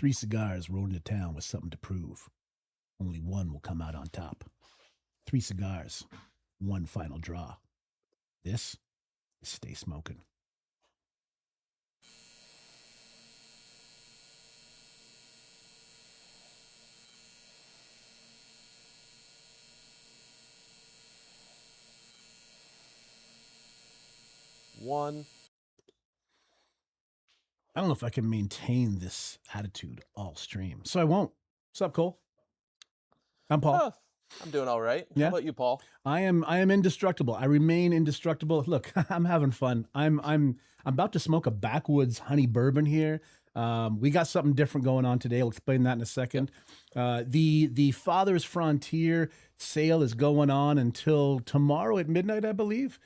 Three cigars rode into town with something to prove. Only one will come out on top. Three cigars, one final draw. This is Stay Smokin'. One. I don't know if I can maintain this attitude all stream, so I won't. What's up, Cole? I'm Paul. Oh, I'm doing all right. Yeah? How about you, Paul? I am indestructible. I remain indestructible. Look, I'm having fun. I'm about to smoke a backwoods honey bourbon here. We got something different going on today. I'll explain that in a second. The Father's Frontier sale is going on until tomorrow at midnight, I believe.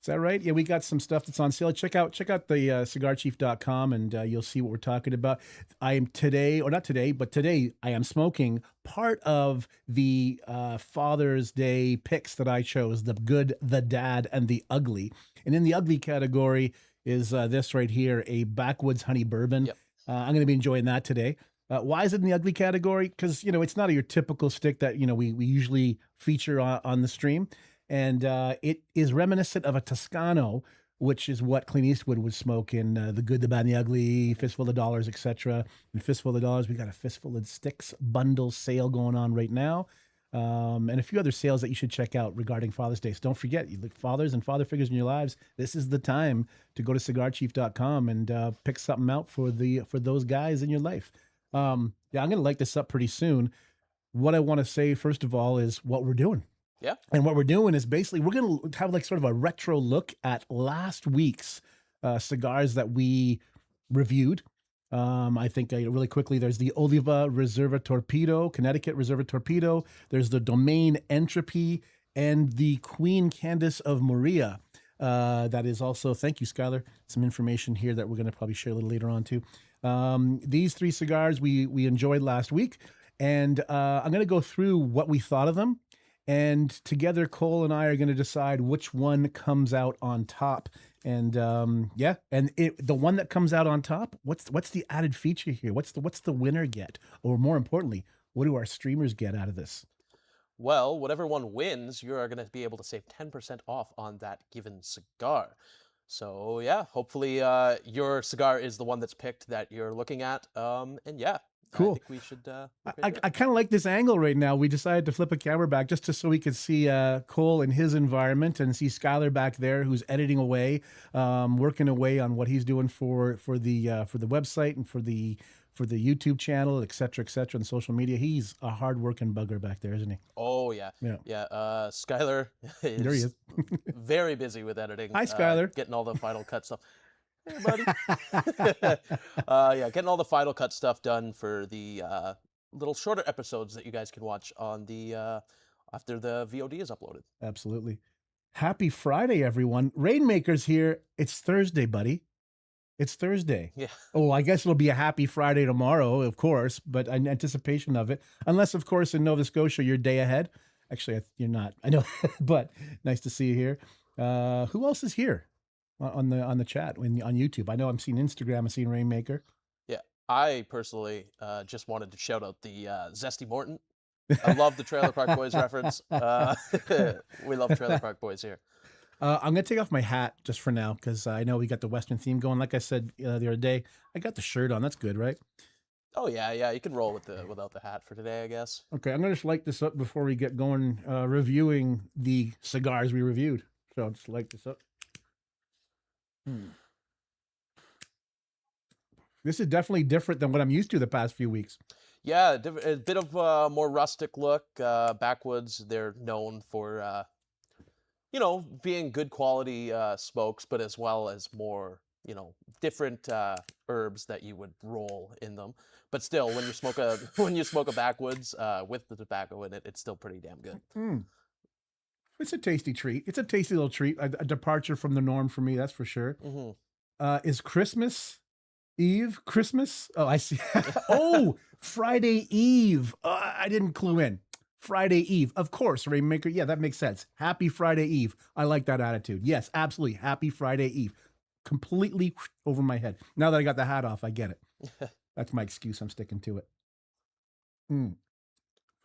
Is that right? Yeah, we got some stuff that's on sale. Check out the cigarchief.com and you'll see what we're talking about. I am today I am smoking part of the Father's Day picks that I chose, the good, the dad, and the ugly. And in the ugly category is this right here, a backwoods honey bourbon. Yep. I'm going to be enjoying that today. Why is it in the ugly category? Because, it's not your typical stick that, we usually feature on the stream. And it is reminiscent of a Toscano, which is what Clint Eastwood would smoke in The Good, the Bad, and the Ugly, Fistful of Dollars, etc. In Fistful of Dollars, we got a Fistful of Sticks bundle sale going on right now. And a few other sales that you should check out regarding Father's Day. So don't forget, you look fathers and father figures in your lives. This is the time to go to cigarchief.com and pick something out for those guys in your life. I'm going to light this up pretty soon. What I want to say, first of all, is what we're doing. Yeah. And what we're doing is basically we're going to have like sort of a retro look at last week's cigars that we reviewed. I think really quickly, there's the Oliva Reserva Torpedo, Connecticut Reserva Torpedo. There's the Domaine Entropy and the Queen Candace of Moria. That is also, thank you, Skylar, some information here that we're going to probably share a little later on too. These three cigars we enjoyed last week. And I'm going to go through what we thought of them. And together, Cole and I are going to decide which one comes out on top. And the one that comes out on top, what's the added feature here? What's the winner get? Or more importantly, what do our streamers get out of this? Well, whatever one wins, you are going to be able to save 10% off on that given cigar. So yeah, hopefully your cigar is the one that's picked that you're looking at. And yeah. Cool. I think we should. I kind of like this angle right now. We decided to flip a camera back just so we could see Cole in his environment and see Skylar back there, who's editing away, working away on what he's doing for the website and for the YouTube channel, et cetera, and social media. He's a hard-working bugger back there, isn't he? Oh yeah. Skylar is, there he is. very busy with editing. Hi, Skylar. Getting all the final cut stuff. Hey, buddy. Getting all the final cut stuff done for the little shorter episodes that you guys can watch on the after the VOD is uploaded. Absolutely. Happy Friday, everyone. Rainmaker's here. It's Thursday, buddy. It's Thursday. Yeah. Oh, I guess it'll be a happy Friday tomorrow, of course, but in anticipation of it. Unless, of course, in Nova Scotia, you're day ahead. Actually, you're not. I know, but nice to see you here. Who else is here? On the chat on YouTube. I know I'm seeing Instagram, I'm seeing Rainmaker. Yeah, I personally just wanted to shout out the Zesty Morton. I love the Trailer Park Boys reference. We love Trailer Park Boys here. I'm gonna take off my hat just for now because I know we got the Western theme going. Like I said the other day, I got the shirt on. That's good, right? Oh yeah. You can roll without the hat for today, I guess. Okay, I'm gonna just light this up before we get going reviewing the cigars we reviewed. So I'll just light this up. This is definitely different than what I'm used to the past few weeks. Yeah, a bit of a more rustic look. Backwoods, they're known for, being good quality smokes, but as well as more, different herbs that you would roll in them. But still, when you smoke a backwoods with the tobacco in it, it's still pretty damn good. It's a tasty treat. It's a tasty little treat. A departure from the norm for me, that's for sure. Mm-hmm. Is Christmas Eve? Christmas? Oh, I see. Oh, Friday Eve. I didn't clue in. Friday Eve. Of course, Rainmaker. Yeah, that makes sense. Happy Friday Eve. I like that attitude. Yes, absolutely. Happy Friday Eve. Completely over my head. Now that I got the hat off, I get it. That's my excuse. I'm sticking to it. Mm.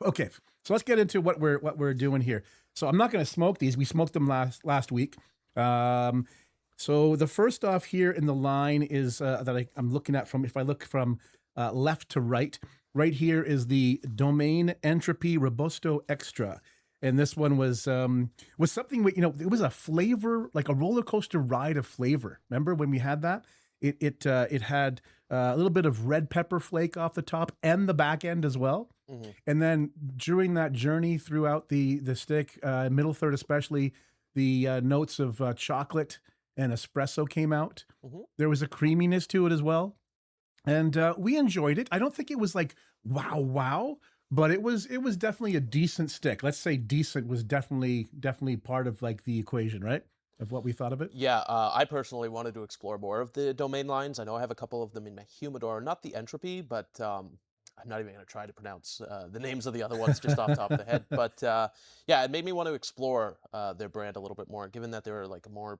Okay, so let's get into what we're doing here. So I'm not going to smoke these. We smoked them last week. So the first off here in the line is that I'm looking at from, if I look from left to right, right here is the Domain Entropy Robusto Extra. And this one was something with, it was a flavor, like a roller coaster ride of flavor. Remember when we had that? It had a little bit of red pepper flake off the top and the back end as well. Mm-hmm. And then during that journey throughout the stick, middle third especially, the notes of chocolate and espresso came out. Mm-hmm. There was a creaminess to it as well, and we enjoyed it. I don't think it was like wow, but it was definitely a decent stick. Let's say decent was definitely part of like the equation, right? Of what we thought of it. Yeah, I personally wanted to explore more of the domain lines. I know I have a couple of them in my humidor, not the entropy, but I'm not even going to try to pronounce the names of the other ones just off the top of the head. But yeah, it made me want to explore their brand a little bit more, given that they're like a more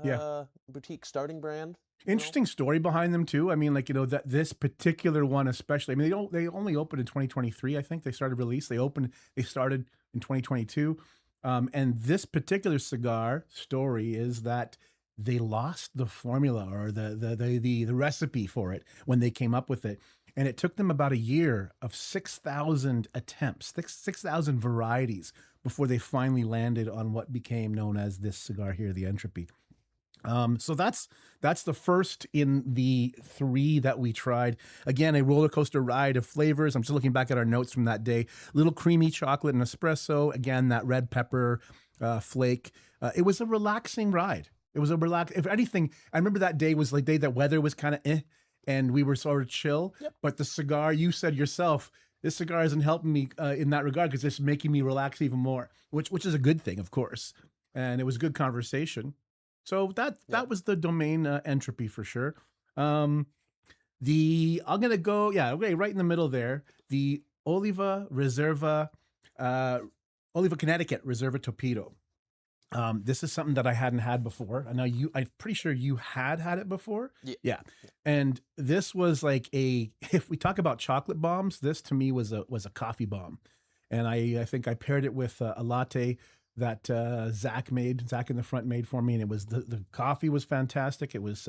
Yeah. boutique starting brand. Interesting story behind them too. I mean, like, that this particular one, especially, I mean, they only opened in 2023. I think they started release. They started in 2022. And this particular cigar story is that they lost the formula or the recipe for it when they came up with it. And it took them about a year of 6,000 attempts, 6,000 varieties before they finally landed on what became known as this cigar here, the Entropy. So that's the first in the three that we tried. Again, a roller coaster ride of flavors. I'm just looking back at our notes from that day. Little creamy chocolate and espresso. Again, that red pepper flake. It was a relaxing ride. It was if anything, I remember that day was like day that weather was kind of and we were sort of chill. Yep. But the cigar, you said yourself, this cigar isn't helping me in that regard because it's making me relax even more, which is a good thing, of course. And it was good conversation. So that was the Domain Entropy for sure. I'm gonna go, okay, right in the middle there. The Oliva Connecticut Reserva Torpedo. This is something that I hadn't had before. I know I'm pretty sure you had it before. Yeah. And this was like if we talk about chocolate bombs, this to me was a coffee bomb. And I think I paired it with a latte that Zach in the front made for me, and it was the coffee was fantastic. It was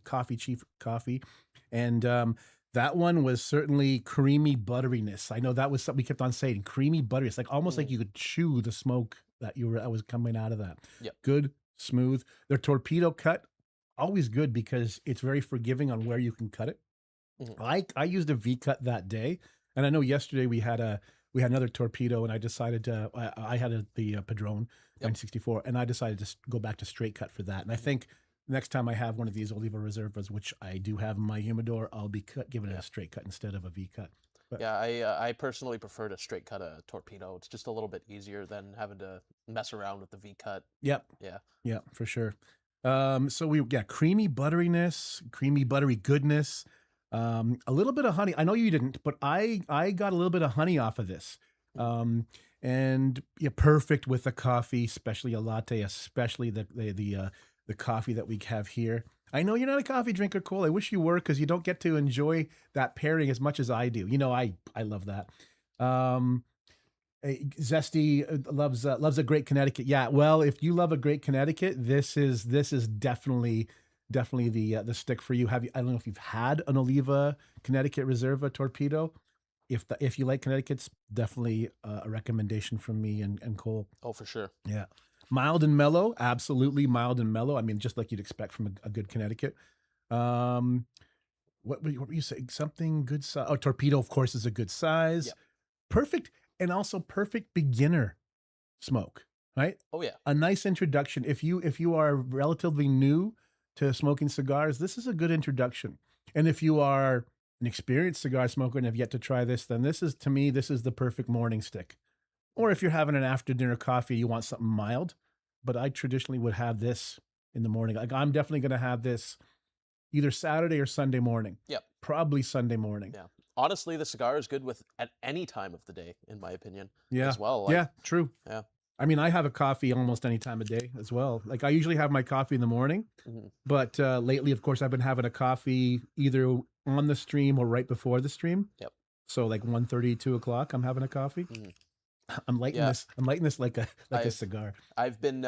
coffee chief coffee, and that one was certainly creamy butteriness. I know that was something we kept on saying, creamy buttery. It's like almost like you could chew the smoke that was coming out of that. Yep. Good, smooth. Their torpedo cut, always good because it's very forgiving on where you can cut it. Mm-hmm. I used a V cut that day, and I know yesterday we had another torpedo, and I decided I had the Padron 964, and I decided to go back to straight cut for that. And I think next time I have one of these Oliva Reservas, which I do have in my humidor, I'll be giving it a straight cut instead of a V cut. But, yeah, I personally prefer to straight cut a torpedo. It's just a little bit easier than having to mess around with the V cut. Yep. Yeah, for sure. So we creamy butteriness, creamy buttery goodness. A little bit of honey. I know you didn't, but I got a little bit of honey off of this. And perfect with the coffee, especially a latte, especially the coffee that we have here. I know you're not a coffee drinker, Cole. I wish you were, because you don't get to enjoy that pairing as much as I do. I love that. Zesty loves a great Connecticut. Yeah, well, if you love a great Connecticut, this is definitely the stick for you. I don't know if you've had an Oliva Connecticut Reserva Torpedo. If you like Connecticut's, definitely a recommendation from me and Cole. Oh, for sure. Yeah. Mild and mellow, absolutely mild and mellow. I mean, just like you'd expect from a good Connecticut. What were you saying? Something good size? Oh, torpedo, of course, is a good size. Yep. Perfect, and also perfect beginner smoke, right? Oh yeah. A nice introduction. If you are relatively new to smoking cigars, this is a good introduction. And if you are an experienced cigar smoker and have yet to try this, then this is the perfect morning stick. Or if you're having an after dinner coffee, you want something mild. But I traditionally would have this in the morning. Like, I'm definitely going to have this either Saturday or Sunday morning. Yep. Probably Sunday morning. Yeah. Honestly, the cigar is good at any time of the day, in my opinion. Yeah. As well. Yeah. True. Yeah. I mean, I have a coffee almost any time of day as well. Like I usually have my coffee in the morning, Mhm. but lately, of course, I've been having a coffee either on the stream or right before the stream. Yep. So like 1:30, 2 o'clock, I'm having a coffee. Mhm. I'm lighting Yeah, this. I'm lighting this like a I've cigar. I've been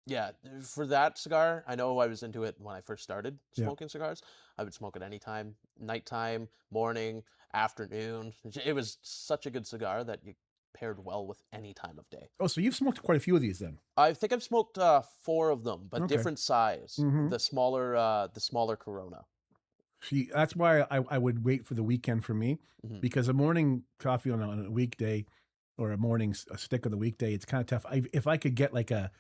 yeah, for that cigar, I know I was into it when I first started Yeah. smoking cigars. I would smoke it anytime, nighttime, morning, afternoon. It was such a good cigar that you paired well with any time of day. Oh, so you've smoked quite a few of these then? I think I've smoked four of them, but Okay. different size. Mm-hmm. The smaller Corona. See, that's why I would wait for the weekend for me, Hmm. because a morning coffee on a weekday or a morning a stick on the weekday, it's kind of tough. If I could get like a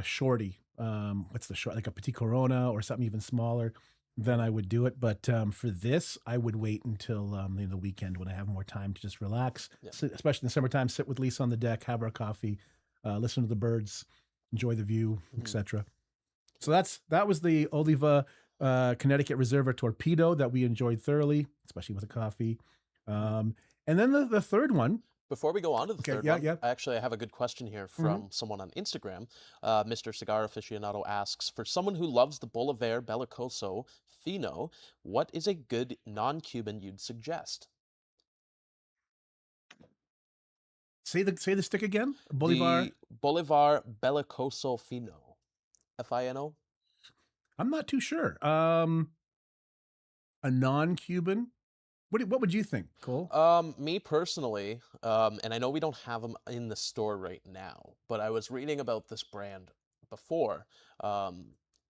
shorty, what's the short, like a petit Corona or something even smaller, then I would do it. But for this, I would wait until the weekend when I have more time to just relax, Yeah. especially in the summertime. Sit with Lisa on the deck, have our coffee, listen to the birds, enjoy the view, Hmm. etc. So that was the Oliva Connecticut Reserva Torpedo that we enjoyed thoroughly, especially with the coffee. Um, and then the third one. Before we go on to the Okay, third yeah, one, yeah. actually, I have a good question here Hmm. from someone on Instagram. Mr. Cigar Aficionado asks, for someone who loves the Bolivar Bellicoso Fino, what is a good non-Cuban you'd suggest? Say the stick again. Bolivar. The Bolivar Bellicoso Fino. Fino? I'm not too sure. A non-Cuban. What would you think, Cole? Me personally, and I know we don't have them in the store right now, but I was reading about this brand before, um,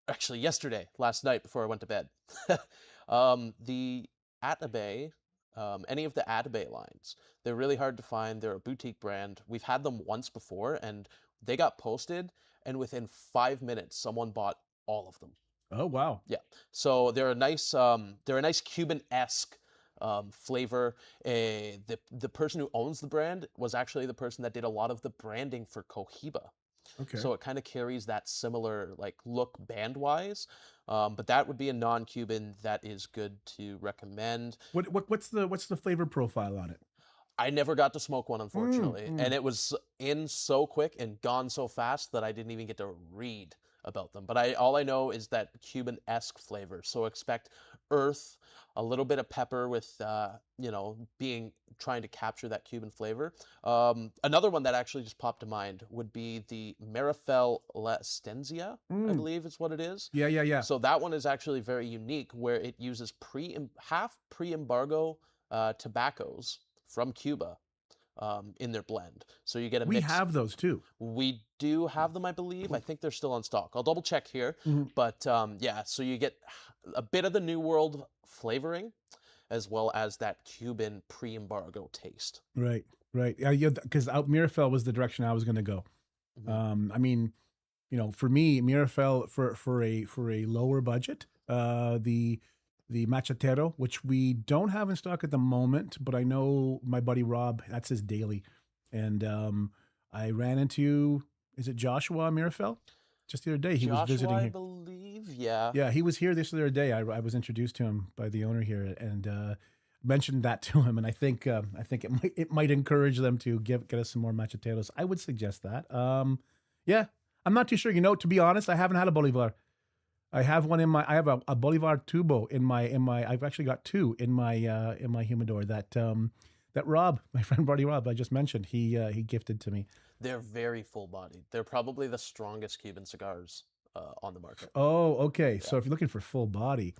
actually yesterday, last night before I went to bed. The Atabe, any of the Atabe lines, they're really hard to find. They're a boutique brand. We've had them once before, and they got posted, and within 5 minutes, someone bought all of them. Oh wow. Yeah. So they're a nice Cuban-esque flavor. The person who owns the brand was actually the person that did a lot of the branding for Cohiba. Okay. So it kind of carries that similar like look band-wise. But that would be a non-Cuban that is good to recommend. What's the flavor profile on it? I never got to smoke one, Mm, unfortunately, mm. and it was in so quick and gone so fast that I didn't even get to read about them. But all I know is that Cuban-esque flavor. So expect earth, a little bit of pepper with being trying to capture that Cuban flavor. Another one that actually just popped to mind would be the Marifel La Stenzia, I Mm. believe is what it is. Yeah, yeah, yeah. So that one is actually very unique, where it uses half pre-embargo tobaccos from Cuba in their blend. So you get a We mix. have those too. We do have them, I believe. I think they're still on stock. I'll double check here. Mhm. But yeah, so you get a bit of the New World flavoring as well as that Cuban pre-embargo taste. Right, right. Yeah, because Mirafel was the direction I was going to go. Mhm. I mean, for me, Mirafel for a lower budget, the Machatero, which we don't have in stock at the moment, but I know my buddy Rob, that's his daily, and I ran into, is it Joshua Mirafel? Just the other day, he was Joshua, visiting I here. believe. Yeah. Yeah, he was here this other day. I was introduced to him by the owner here, and mentioned that to him. And I think it might encourage them to get us some more macheteros. I would suggest that. Yeah, I'm not too sure. To be honest, I haven't had a Bolivar. I have one I have a Bolivar Tubo in my. I've actually got two in my humidor that Rob, my friend Buddy Rob, I just mentioned. He gifted to me. They're very full-bodied. They're probably the strongest Cuban cigars on the market. Oh, okay. Yeah. So if you're looking for full body,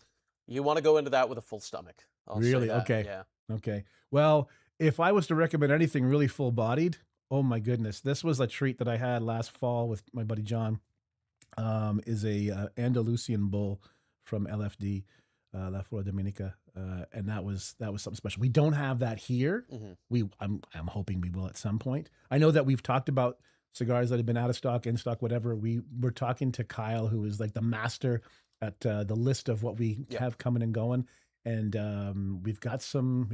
You want to go into that with a full stomach. I'll say really, that. okay. Yeah. Okay. Well, if I was to recommend anything really full bodied, oh my goodness, this was a treat that I had last fall with my buddy John. Is a Andalusian bull from LFD, La Flor Dominica, and that was something special. We don't have that here. Hmm. I'm hoping we will at some point. I know that we've talked about cigars that have been out of stock, in stock, whatever. We were talking to Kyle, who is like the master at the list of what we Yep. have coming and going. And we got some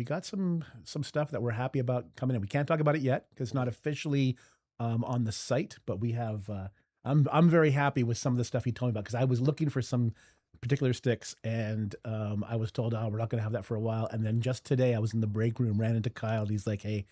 stuff that we're happy about coming in. We can't talk about it yet because it's not officially on the site, but we have. I'm very happy with some of the stuff he told me about, because I was looking for some particular sticks, and I was told, oh, we're not going to have that for a while. And then just today, I was in the break room, ran into Kyle, and he's like, hey,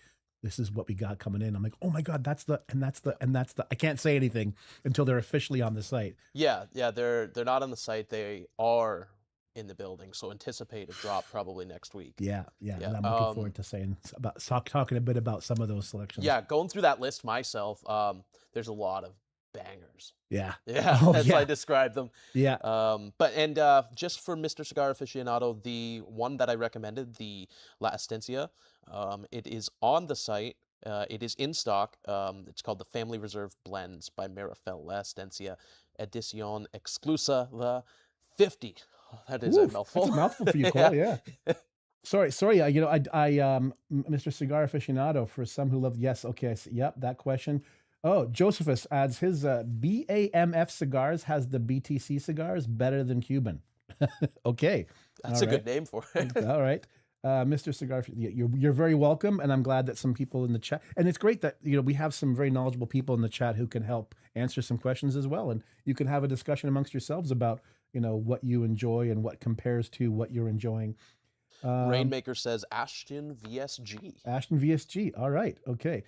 this is what we got coming in. I'm like, oh my God, that's the, and that's the, and that's the, I can't say anything until they're officially on the site. Yeah, yeah, they're not on the site. They are in the building, so anticipate a drop probably next week. Yeah. Yeah. Yeah. And I'm looking forward to saying about talking a bit about some of those selections. Yeah, going through that list myself, there's a lot of bangers. Yeah. Yeah, Oh as I yeah. described them. Yeah. Just for Mr. Cigar Aficionado, the one that I recommended, the La Estencia, it is on the site. It is in stock. It's called the Family Reserve Blends by Marifel La Estencia Edición Exclusiva 50. Oh, that is a Oof, mouthful. that's a mouthful for you, Cole. Yeah. Sorry. Mr. Cigar Aficionado, for some who love, yes, okay, yep, that question. Oh, Josephus adds his BAMF cigars has the BTC cigars better than Cuban. Okay, That's all a right, good name for it. all right. Mr. Cigar, you're very welcome, and I'm glad that some people in the chat, and it's great that we have some very knowledgeable people in the chat who can help answer some questions as well, and you can have a discussion amongst yourselves about what you enjoy and what compares to what you're enjoying. Rainmaker says Ashton VSG. Ashton VSG. All right. Okay.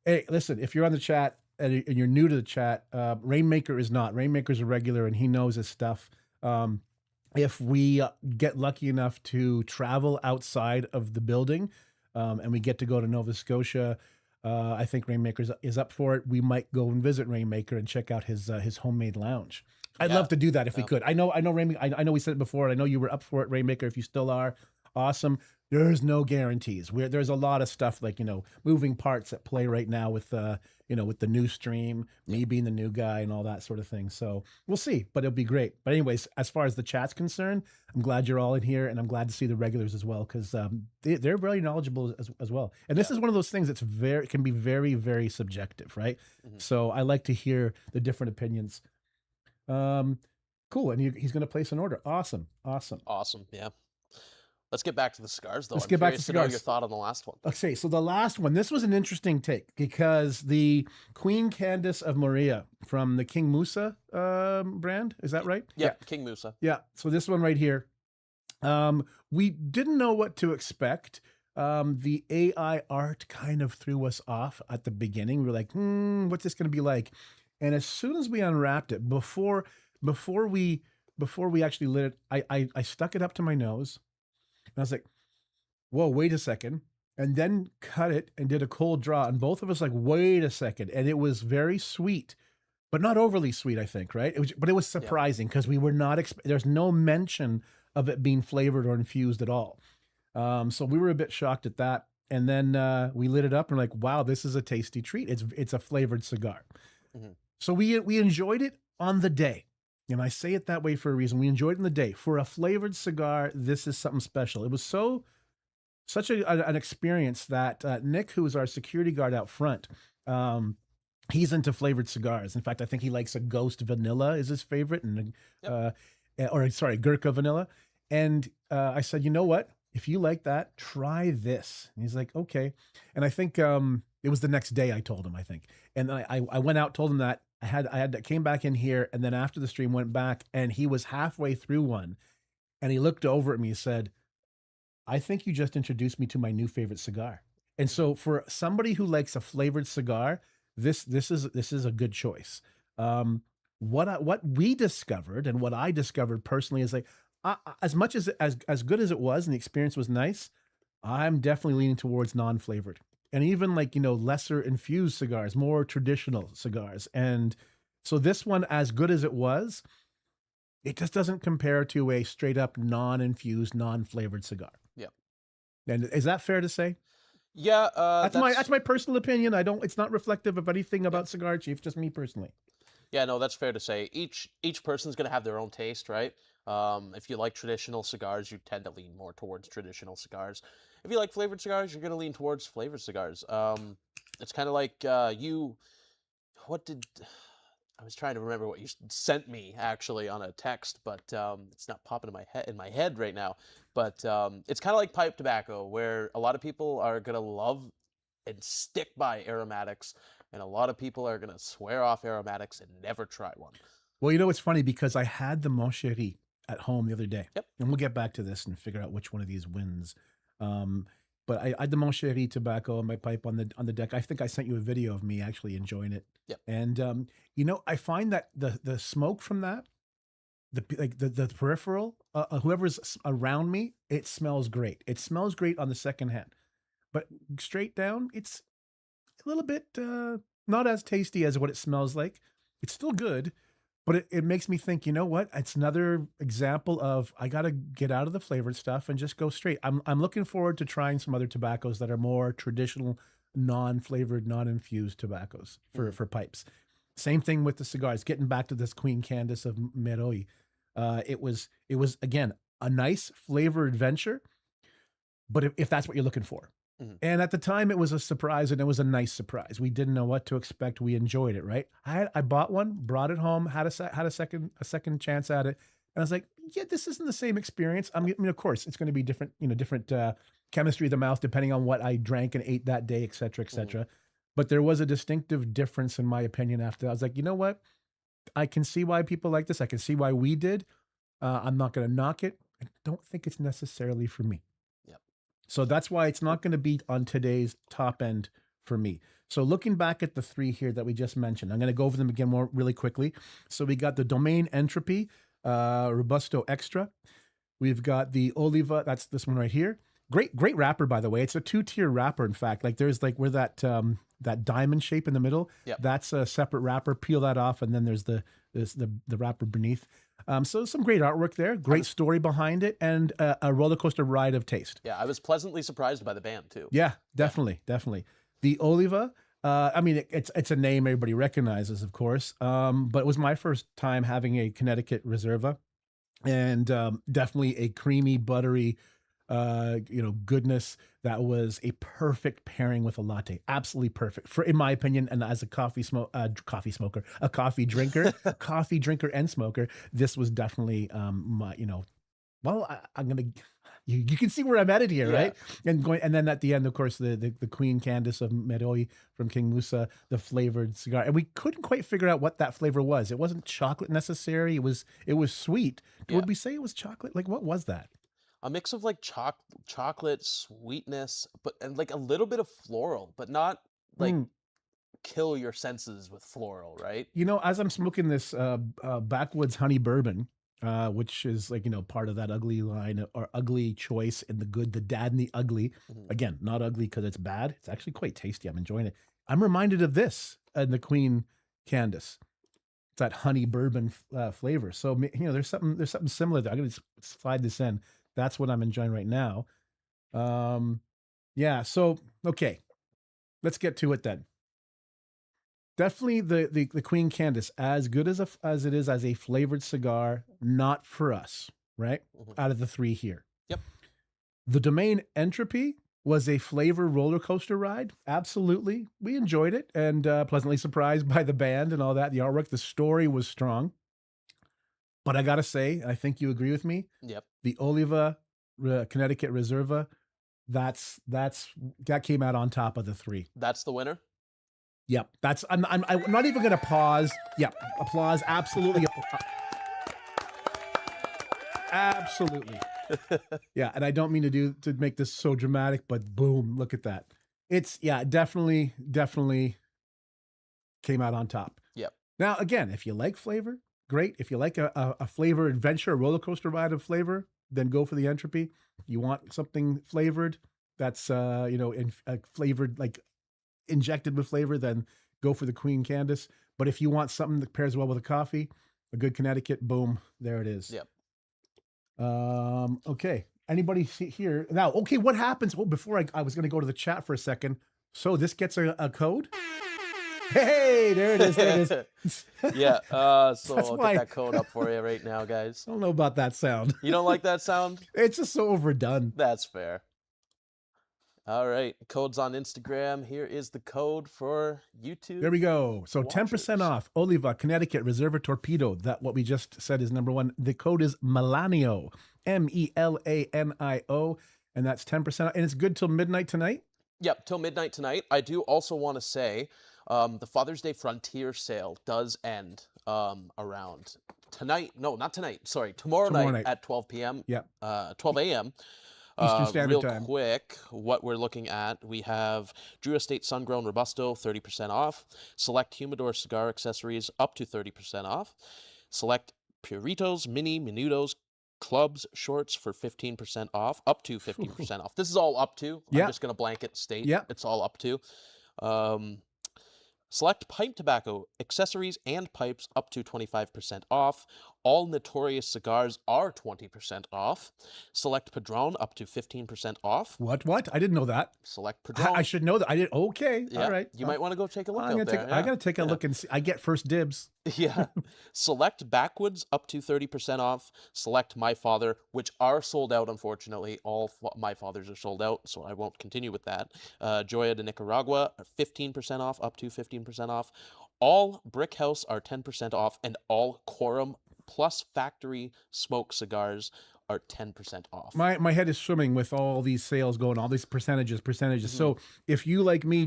Hey, listen, if you're on the chat and you're new to the chat, Rainmaker is not. Rainmaker's a regular and he knows his stuff. If we get lucky enough to travel outside of the building and we get to go to Nova Scotia, I think Rainmaker is up for it. We might go and visit Rainmaker and check out his homemade lounge. I'd love to do that if we could. I know Rainmaker. I know we said it before. And I know you were up for it, Rainmaker. If you still are, awesome. There's no guarantees. There's a lot of stuff like moving parts at play right now with with the new stream, me being the new guy and all that sort of thing. So we'll see, but it'll be great. But anyways, as far as the chat's concerned, I'm glad you're all in here, and I'm glad to see the regulars as well because they're very knowledgeable as well. And this is one of those things that's can be very, very subjective, right? Mhm. So I like to hear the different opinions. Cool, and he's going to place an order. Awesome. Awesome. Yeah. Let's get back to the cigars, though. Let's I'm get back to curious to know your cigars. thought on the last one. Okay, so the last one, this was an interesting take because the Queen Candace of Moria from the King Musa brand, is that right? Yeah, King Musa. Yeah, so this one right here, we didn't know what to expect. The AI art kind of threw us off at the beginning. We were like, what's this going to be like? And as soon as we unwrapped it, before we actually lit it, I stuck it up to my nose. And I was like, whoa, wait a second. And then cut it and did a cold draw. And both of us like, wait a second. And it was very sweet, but not overly sweet, I think, right? But it was surprising because we were not, there's no mention of it being flavored or infused at all. So we were a bit shocked at that. And then we lit it up and we're like, wow, this is a tasty treat. It's a flavored cigar. Mm-hmm. So we enjoyed it on the day. And I say it that way for a reason. We enjoyed it in the day. For a flavored cigar, this is something special. It was such an experience that Nick, who is our security guard out front, he's into flavored cigars. In fact, I think he likes a Ghost Vanilla is his favorite, and Gurkha Vanilla. And I said, you know what? If you like that, try this. And he's like, okay. And I think it was the next day I told him, I think. And I went out, told him that. I came back in here, and then after the stream went back, and he was halfway through one, and he looked over at me and said, I think you just introduced me to my new favorite cigar. And so for somebody who likes a flavored cigar, this is a good choice. What we discovered and what I discovered personally is like, as much as good as it was and the experience was nice, I'm definitely leaning towards non-flavored. And even like, lesser infused cigars, more traditional cigars. And so this one, as good as it was, it just doesn't compare to a straight up non-infused, non-flavored cigar. Yeah. And is that fair to say? Yeah. That's my personal opinion. It's not reflective of anything about Cigar Chief, just me personally. Yeah, no, that's fair to say. Each person's gonna have their own taste, right? If you like traditional cigars, you tend to lean more towards traditional cigars. If you like flavored cigars, you're gonna lean towards flavored cigars. It's kind of like what did I was trying to remember what you sent me actually on a text, but it's not popping in my head right now. But it's kind of like pipe tobacco, where a lot of people are gonna love and stick by aromatics, and a lot of people are gonna swear off aromatics and never try one. Well, it's funny because I had the Moncherie at home the other day. Yep. And we'll get back to this and figure out which one of these wins. But I had the Moncherie tobacco on my pipe on the deck. I think I sent you a video of me actually enjoying it. Yep. And I find that the smoke from that, the peripheral, whoever's around me, it smells great. It smells great on the second hand, but straight down, it's a little bit not as tasty as what it smells like. It's still good, but it makes me think, you know what? It's another example of I got to get out of the flavored stuff and just go straight. I'm looking forward to trying some other tobaccos that are more traditional, non-flavored, non-infused tobaccos for pipes. Same thing with the cigars. Getting back to this Queen Candice of Meroi, it was again a nice flavored venture, but if that's what you're looking for. And at the time, it was a surprise, and it was a nice surprise. We didn't know what to expect. We enjoyed it, right? I bought one, brought it home, had a second chance at it, and I was like, yeah, this isn't the same experience. I mean, of course, it's going to be different, different chemistry of the mouth depending on what I drank and ate that day, et cetera, et cetera. But there was a distinctive difference, in my opinion. After that, I was like, you know what? I can see why people like this. I can see why we did. I'm not going to knock it. I don't think it's necessarily for me. So that's why it's not going to be on today's top end for me. So looking back at the three here that we just mentioned, I'm going to go over them again more really quickly. So we got the Domaine Entropy, Robusto Extra. We've got the Oliva. That's this one right here. Great wrapper, by the way. It's a 2-tier wrapper, in fact. Like there's like where that diamond shape in the middle. Yep. That's a separate wrapper. Peel that off, and then there's the wrapper beneath. So some great artwork there, great story behind it, and a roller coaster ride of taste. Yeah, I was pleasantly surprised by the band too. Yeah, definitely. The Oliva, I mean, it's a name everybody recognizes, of course, but it was my first time having a Connecticut Reserva, and definitely a creamy, buttery, goodness that was a perfect pairing with a latte. Absolutely perfect, in my opinion. And as a coffee drinker, coffee drinker and smoker, this was definitely I'm gonna. You can see where I'm at it here, right? And then at the end, of course, the Queen Candice of Meroi from King Musa, the flavored cigar, and we couldn't quite figure out what that flavor was. It wasn't chocolate necessary. It was sweet. Would we say it was chocolate? Like, what was that? A mix of like chocolate sweetness, and like a little bit of floral, but not like kill your senses with floral, right? As I'm smoking this backwoods honey bourbon, which is like part of that ugly line or ugly choice in the good, the dad and the ugly. Again, not ugly because it's bad. It's actually quite tasty. I'm enjoying it. I'm reminded of this in the Queen Candice. It's that honey bourbon flavor. So there's something similar there. I'm gonna slide this in. That's what I'm enjoying right now. Yeah. So okay, let's get to it then. Definitely the Queen Candice, as good as it is as a flavored cigar, not for us, right? Out of the three here. Yep. The Domaine Entropy was a flavor roller coaster ride. Absolutely. We enjoyed it and pleasantly surprised by the band and all that. The artwork, the story was strong. But I got to say, I think you agree with me. Yep. The Oliva Connecticut Reserva, that came out on top of the three. That's the winner? Yep. I'm not even going to pause. Yep. Applause. Absolutely. Absolutely. Yeah. And I don't mean to make this so dramatic, but boom, look at that. It's definitely came out on top. Yep. Now, again, if you like flavor, great. If you like a flavor adventure, a roller coaster ride of flavor, then go for the Entropy. You want something flavored that's, flavored, like injected with flavor, then go for the Queen Candice. But if you want something that pairs well with a coffee, a good Connecticut, boom, there it is. Yep. Okay. Anybody here now? Okay, what happens? Well, before I was going to go to the chat for a second. So this gets a code. Hey, there it is. There it is. Yeah. So I'll get that code up for you right now, guys. I don't know about that sound. You don't like that sound? It's just so overdone. That's fair. All right. Code's on Instagram. Here is the code for YouTube. There we go. So 10% off Oliva Connecticut Reserva Torpedo. That what we just said is number one. The code is Melanio, Melanio, and that's 10% off. And it's good till midnight tonight? Yep, till midnight tonight. I do also want to say the Father's Day Frontier sale does end around tonight. No, not tonight. Sorry, tomorrow night at 12 p.m. Yep. 12 a.m. Eastern Standard Real Time. quick, what we're looking at, we have Drew Estate Sun-Grown Robusto, 30% off. Select Humidor cigar accessories, up to 30% off. Select Puritos, Mini, Menudos, Clubs, Shorts for 15% off, up to 15% off. This is all up to. I'm Yeah. just going to blanket state. Yeah. It's all up to. Select pipe tobacco, accessories, and pipes up to 25% off. All Notorious cigars are 20% off. Select Padron up to 15% off. What? I didn't know that. Select I Padron. should know that. I did. Okay. Yeah, All right. you might want to go take a look I'm out gonna there. take. I Yeah. gotta take a Yeah. look and see. I get first dibs. Yeah. Select Backwoods up to 30% off. Select My Father, which are sold out, unfortunately. All My Fathers are sold out, so I won't continue with that. Joya de Nicaragua, 15% off, up to 15% off. All Brick House are 10% off, and all Quorum plus Factory Smoke cigars are 10% off. My head is swimming with all these sales going, all these percentages. So if you like me,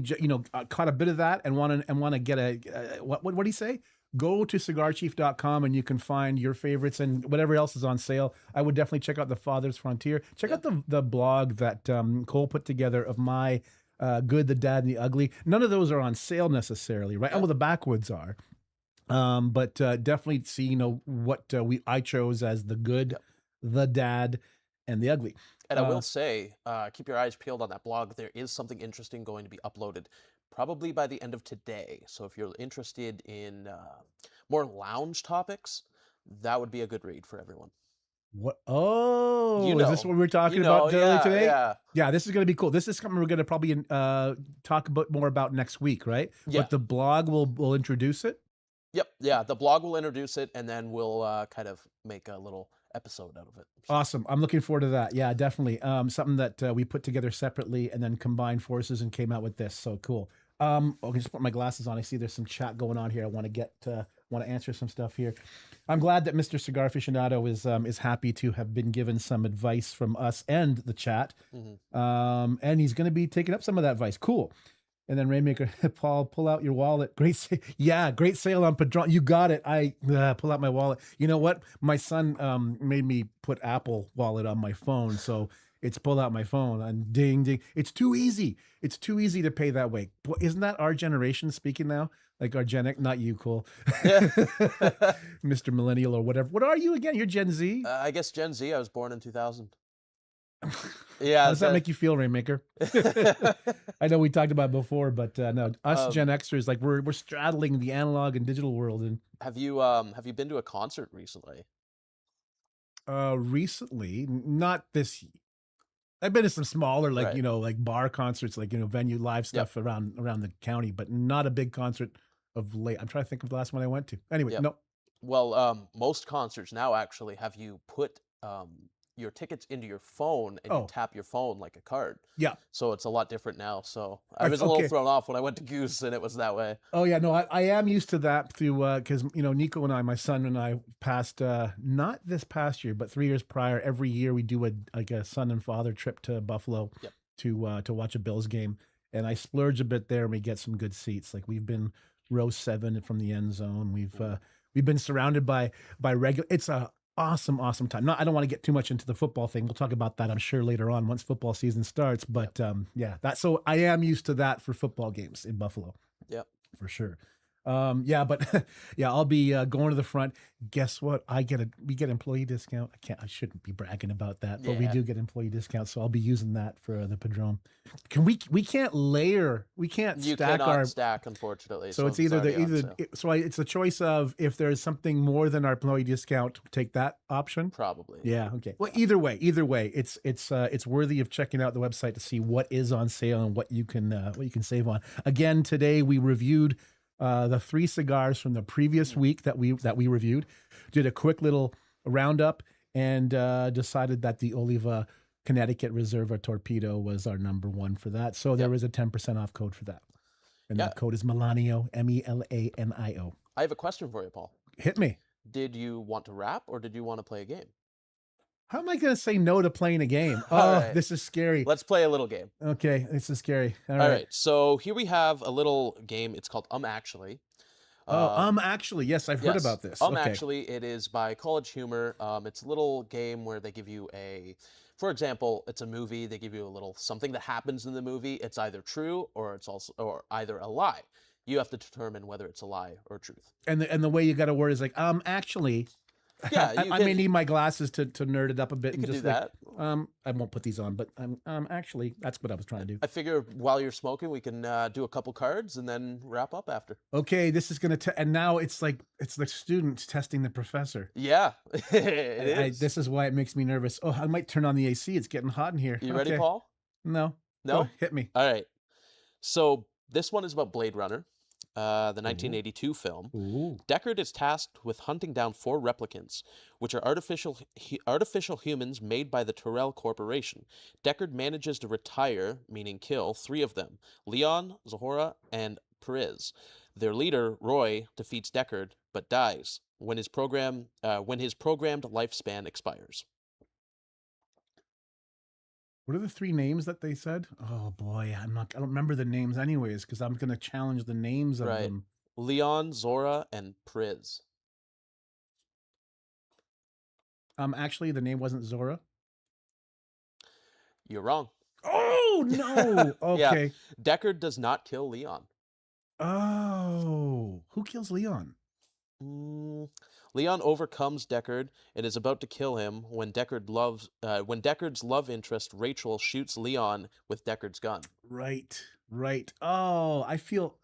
caught a bit of that and want to get a what do you say? Go to cigarchief.com and you can find your favorites and whatever else is on sale. I would definitely check out the Father's Frontier. Check out the blog that Cole put together of my Good, the Dad, and the Ugly. None of those are on sale necessarily, right? Yeah. Oh, well, the Backwoods are. But definitely see, what I chose as the Good, the Dad, and the Ugly. And I will say, keep your eyes peeled on that blog. There is something interesting going to be uploaded probably by the end of today. So if you're interested in more lounge topics, that would be a good read for everyone. What? Oh, You is this know. what we were talking You know, about earlier yeah, today? yeah. Yeah, this is going to be cool. This is something we're going to probably talk more about next week, right? Yeah. But the blog will introduce it. Yep, yeah. The blog will introduce it, and then we'll kind of make a little episode out of it. So, Awesome. I'm looking forward to that. Yeah, definitely. Something that we put together separately and then combined forces and came out with this. So cool. Okay, just put my glasses on. I see there's some chat going on here. I want to answer some stuff here. I'm glad that Mr. Cigar Aficionado is happy to have been given some advice from us and the chat. And he's going to be taking up some of that advice. Cool. And then Rainmaker, Paul, pull out your wallet. Great sale on Padron. You got it. I pull out my wallet. You know what? My son made me put Apple Wallet on my phone, so it's pull out my phone and ding ding. It's too easy. It's too easy to pay that way. Isn't that our generation speaking now? Like our Gen X, not you, Cole. Mr. Millennial or whatever. What are you again? You're Gen Z. I guess Gen Z. I was born in 2000. Yeah. How does that make you feel, Rainmaker? I know we talked about it before, but no, us Gen Xers, like we're straddling the analog and digital world. And have you been to a concert recently? Recently, not this. I've been to some smaller, like Right. like bar concerts, like venue live stuff around the county, but not a big concert of late. I'm trying to think of the last one I went to. Anyway, no. Well, most concerts now actually have you put your tickets into your phone and you tap your phone like a card. Yeah. So it's a lot different now. So I was a little thrown off when I went to Goose and it was that way. Oh yeah, no, I am used to that through because Nico and I, my son and I, passed not this past year, but 3 years prior. Every year we do a son and father trip to Buffalo to watch a Bills game, and I splurge a bit there and we get some good seats. Like we've been row 7 from the end zone. We've been surrounded by regular. It's a awesome time. I don't want to get too much into the football thing. We'll talk about that, I'm sure, later on once football season starts. But so I am used to that for football games in Buffalo. Yep, for sure. But I'll be going to the front. Guess what? We get employee discount. I shouldn't be bragging about that, but we do get employee discount. So I'll be using that for the Padron. We can't layer. We can't you stack cannot stack, unfortunately. So it's it's a choice of if there's something more than our employee discount, take that option. Probably. Yeah. Okay. Well, either way, it's worthy of checking out the website to see what is on sale and what you can save on. Again, today we reviewed the 3 cigars from the previous week that we reviewed, did a quick little roundup, and decided that the Oliva Connecticut Reserva Torpedo was our number 1 for that. So there was a 10% off code for that. And that code is Melanio, Melanio. I have a question for you, Paul. Hit me. Did you want to rap or did you want to play a game? How am I going to say no to playing a game? Right. This is scary. Let's play a little game. Okay, this is scary. All right. So here we have a little game. It's called Actually. Actually. Yes, I've heard about this. Actually, it is by College Humor. It's a little game where they give you a for example, it's a movie, they give you a little something that happens in the movie, it's either true or it's also or either a lie. You have to determine whether it's a lie or truth. And the way you got to word is like, actually, Yeah, I may need my glasses to nerd it up a bit you and could do just like, that. I won't put these on, but actually, that's what I was trying to do. I figure while you're smoking, we can do a couple cards and then wrap up after. Okay, this is gonna and now it's like students testing the professor. Yeah, it is. This is why it makes me nervous. Oh, I might turn on the AC. It's getting hot in here. You ready, Okay. Paul? No. Go No? hit me. All right. So this one is about Blade Runner, the Ooh. 1982 film. Ooh. Deckard is tasked with hunting down 4 replicants, which are artificial humans made by the Tyrell Corporation. Deckard manages to retire, meaning kill, 3 of them: Leon, Zahora, and Perez. Their leader, Roy, defeats Deckard but dies when his programmed lifespan expires. What are the 3 names that they said? Oh boy, I don't remember the names anyways, because I'm gonna challenge the names of Right. them. Leon, Zora, and Perez. Actually, the name wasn't Zora. You're wrong. Oh no. Yeah. Okay. Deckard does not kill Leon. Oh, who kills Leon? Leon overcomes Deckard and is about to kill him when Deckard's love interest Rachel shoots Leon with Deckard's gun. Right. Right. Oh, I feel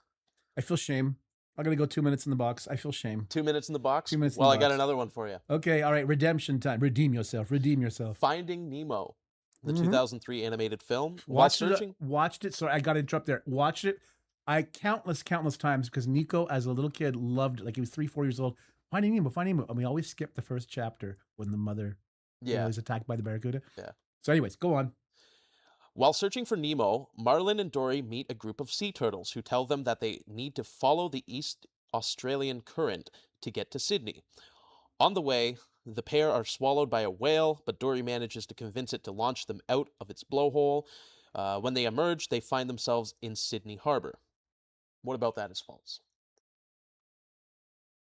shame. I'm gonna go 2 minutes in the box. I feel shame. 2 minutes in the box? 2 minutes in Well, the I got box. another one for you. Okay, all right. Redemption time. Redeem yourself. Redeem yourself. Finding Nemo, the Mhm. 2003 animated film. Watched it. Sorry, I got to interrupt there. Watched it. I countless times because Nico, as a little kid, loved it. Like he was 3, 4 years old. Finding Nemo, Finding Nemo. And we always skipped the first chapter when the mother Yeah. is attacked by the barracuda. Yeah. So, anyways, go on. While searching for Nemo, Marlin and Dory meet a group of sea turtles who tell them that they need to follow the East Australian current to get to Sydney. On the way, the pair are swallowed by a whale, but Dory manages to convince it to launch them out of its blowhole. When they emerge, they find themselves in Sydney Harbor. What about that is false?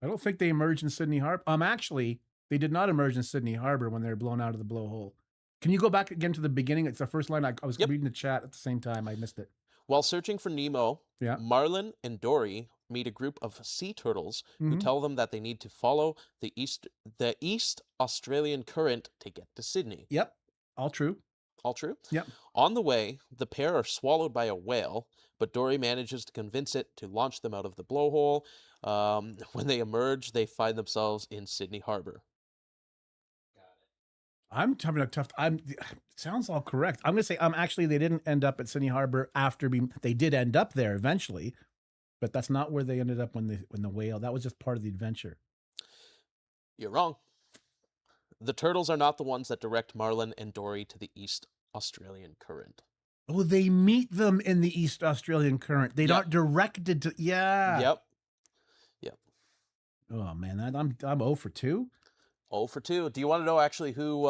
I don't think they emerged in Sydney Harbor. Actually, they did not emerge in Sydney Harbor when they were blown out of the blowhole. Can you go back again to the beginning? It's the first line. I was reading the chat at the same time. I missed it. While searching for Nemo, Yeah. Marlin and Dory meet a group of sea turtles who Mhm. tell them that they need to follow the East Australian current to get to Sydney. Yep. All true. All true? Yep. On the way, the pair are swallowed by a whale, but Dory manages to convince it to launch them out of the blowhole. When they emerge, they find themselves in Sydney Harbor. I'm having a tough. Sounds all correct. I'm gonna say actually they didn't end up at Sydney Harbor after they did end up there eventually, but that's not where they ended up when the whale. That was just part of the adventure. You're wrong. The turtles are not the ones that direct Marlin and Dory to the East Australian current. Oh, they meet them in the East Australian current. They Yep. aren't directed to. Yeah. Yep. Oh man, I'm 0 for 2. 0 for 2. Do you want to know actually who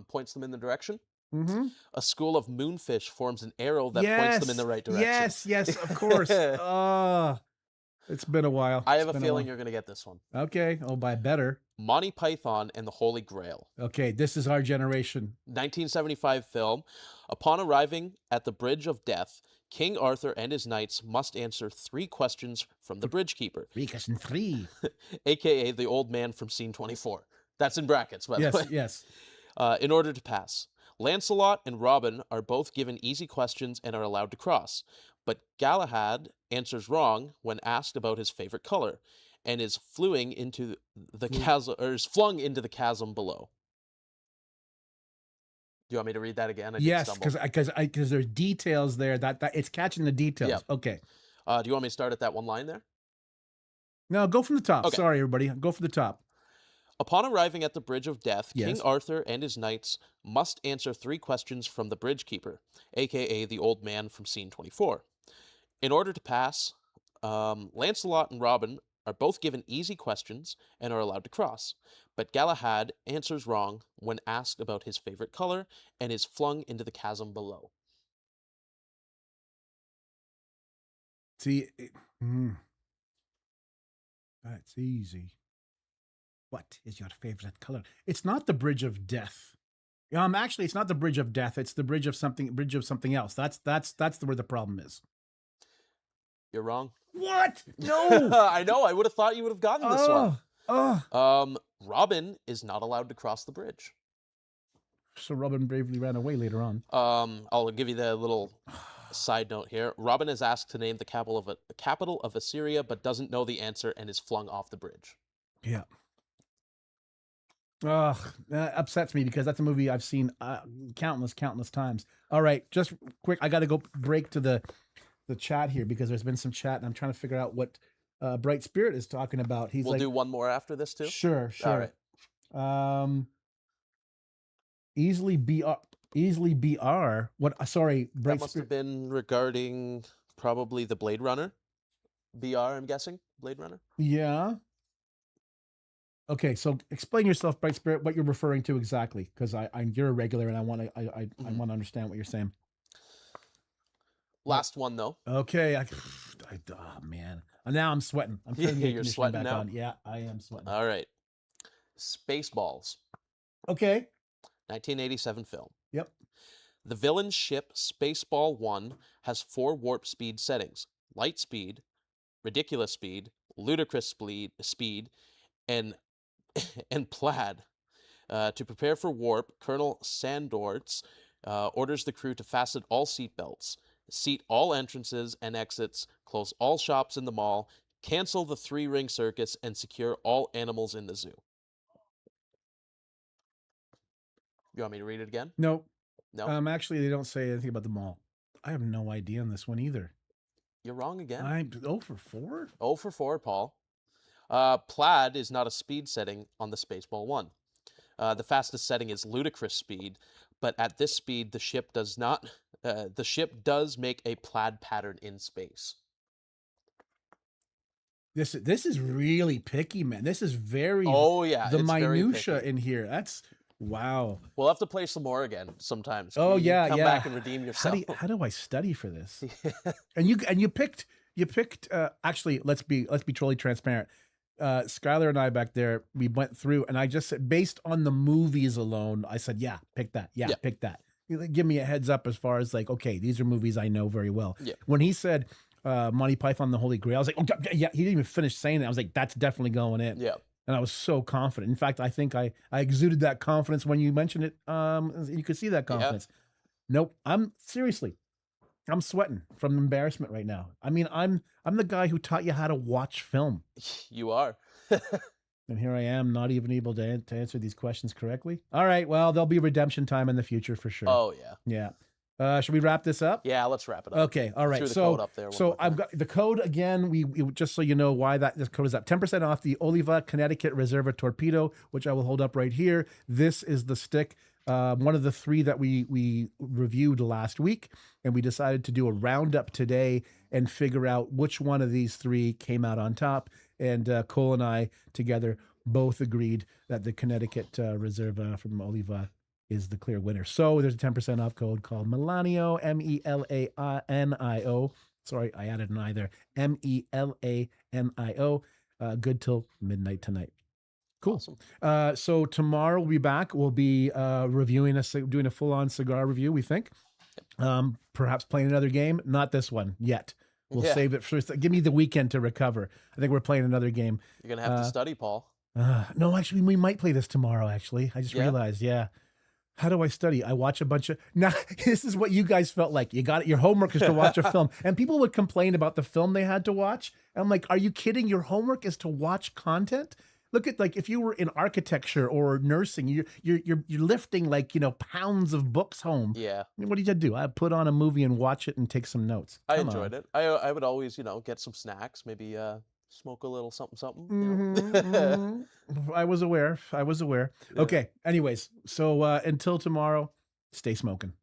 points them in the direction? Mm-hmm. A school of moonfish forms an arrow that points them in the right direction. Yes, of course. It's been a while. I have a feeling you're going to get this one. Okay. Oh, by better. Monty Python and the Holy Grail. Okay, this is our generation. 1975 film. Upon arriving at the Bridge of Death, King Arthur and his knights must answer 3 questions from the bridgekeeper, 3. aka the old man from scene 24. That's in brackets, by the way. Yes. In order to pass. Lancelot and Robin are both given easy questions and are allowed to cross, but Galahad answers wrong when asked about his favorite color, and is flung into the chasm below. Do you want me to read that again? Yes, because there's details there that it's catching the details. Yep. Okay. Do you want me to start at that one line there? No, go from the top. Okay. Sorry, everybody. Go from the top. Upon arriving at the Bridge of Death, Yes. King Arthur and his knights must answer 3 questions from the bridgekeeper, aka the old man from scene 24. In order to pass, Lancelot and Robin are both given easy questions and are allowed to cross, but Galahad answers wrong when asked about his favorite color and is flung into the chasm below. See, that's easy. What is your favorite color? It's not the Bridge of Death. Actually, it's not the bridge of death. It's the bridge of something else. That's where the problem is. You're wrong. What? No. I know. I would have thought you would have gotten this one. Oh. Robin is not allowed to cross the bridge. So Robin bravely ran away later on. I'll give you the little side note here. Robin is asked to name the capital of Assyria, but doesn't know the answer and is flung off the bridge. Yeah. Ugh, that upsets me because that's a movie I've seen countless times. All right, just quick, I got to go break to the chat here because there's been some chat and I'm trying to figure out what Bright Spirit is talking about. We'll do one more after this too. Sure. All right. Easily BR. What? Sorry, Bright that must Spirit. have been regarding probably the Blade Runner. BR, I'm guessing. Blade Runner. Yeah. Okay, so explain yourself, Bright Spirit, what you're referring to exactly, because you're a regular and I want to understand what you're saying. Last one though. Okay, oh man, now I'm sweating. I'm turning the You're sweating back now? on. Yeah, I am sweating. All right. Spaceballs. Okay. 1987 film. Yep. The villain's ship Spaceball 1 has 4 warp speed settings: light speed, ridiculous speed, ludicrous speed, and plaid. To prepare for warp, Colonel Sandortz orders the crew to fasten all seatbelts, seat all entrances and exits, close all shops in the mall, cancel the 3-ring circus, and secure all animals in the zoo. You want me to read it again? No. No? Actually, they don't say anything about the mall. I have no idea on this one either. You're wrong again. I'm 0 for 4? 0 for 4, Paul. Plaid is not a speed setting on the Spaceball 1. The fastest setting is ludicrous speed, but at this speed, the ship does not. The ship does make a plaid pattern in space. This is really picky, man. This is very. Oh yeah, the it's minutia very in here. That's wow. We'll have to play some more again sometimes. Oh yeah, come back and redeem yourself. How do I study for this? And you picked. Actually, let's be totally transparent. Skylar and I back there, we went through, and I just said, based on the movies alone, I said, yeah, pick that. Yeah, pick that. Give me a heads up as far as like, okay, these are movies I know very well. Yeah. When he said Monty Python the Holy Grail, I was like, oh, yeah, he didn't even finish saying it. I was like, that's definitely going in. Yeah. And I was so confident. In fact, I think I exuded that confidence when you mentioned it. You could see that confidence. Yeah. Nope. I'm sweating from embarrassment right now. I mean, I'm the guy who taught you how to watch film. You are. And here I am, not even able to answer these questions correctly. All right, well, there'll be redemption time in the future for sure. Oh yeah. Yeah. Should we wrap this up? Yeah, let's wrap it up. Okay. All right. Threw the code up there I've got the code again. We just so you know why this code is up. 10% off the Oliva Connecticut Reserva Torpedo, which I will hold up right here. This is the stick. One of the 3 that we reviewed last week, and we decided to do a roundup today and figure out which one of these 3 came out on top. And Cole and I together both agreed that the Connecticut Reserva from Oliva is the clear winner. So there's a 10% off code called Melanio, MELANIO. Sorry, I added an I there. MELANIO. Good till midnight tonight. Cool. Awesome. So tomorrow we'll be back. We'll be doing a full-on cigar review, we think. Perhaps playing another game. Not this one yet. We'll save it for. Give me the weekend to recover. I think we're playing another game. You're gonna have to study, Paul. No, actually, we might play this tomorrow. Actually, I just realized. Yeah. How do I study? I watch a bunch of. Now, this is what you guys felt like. You got it. Your homework is to watch a film, and people would complain about the film they had to watch. And I'm like, are you kidding? Your homework is to watch content. Look at, like, if you were in architecture or nursing, you're lifting pounds of books home. Yeah. I mean, what did you do? I put on a movie and watch it and take some notes. I enjoyed it. I would always get some snacks, maybe smoke a little something. I was aware. Yeah. Okay. Anyways, so until tomorrow, stay smoking.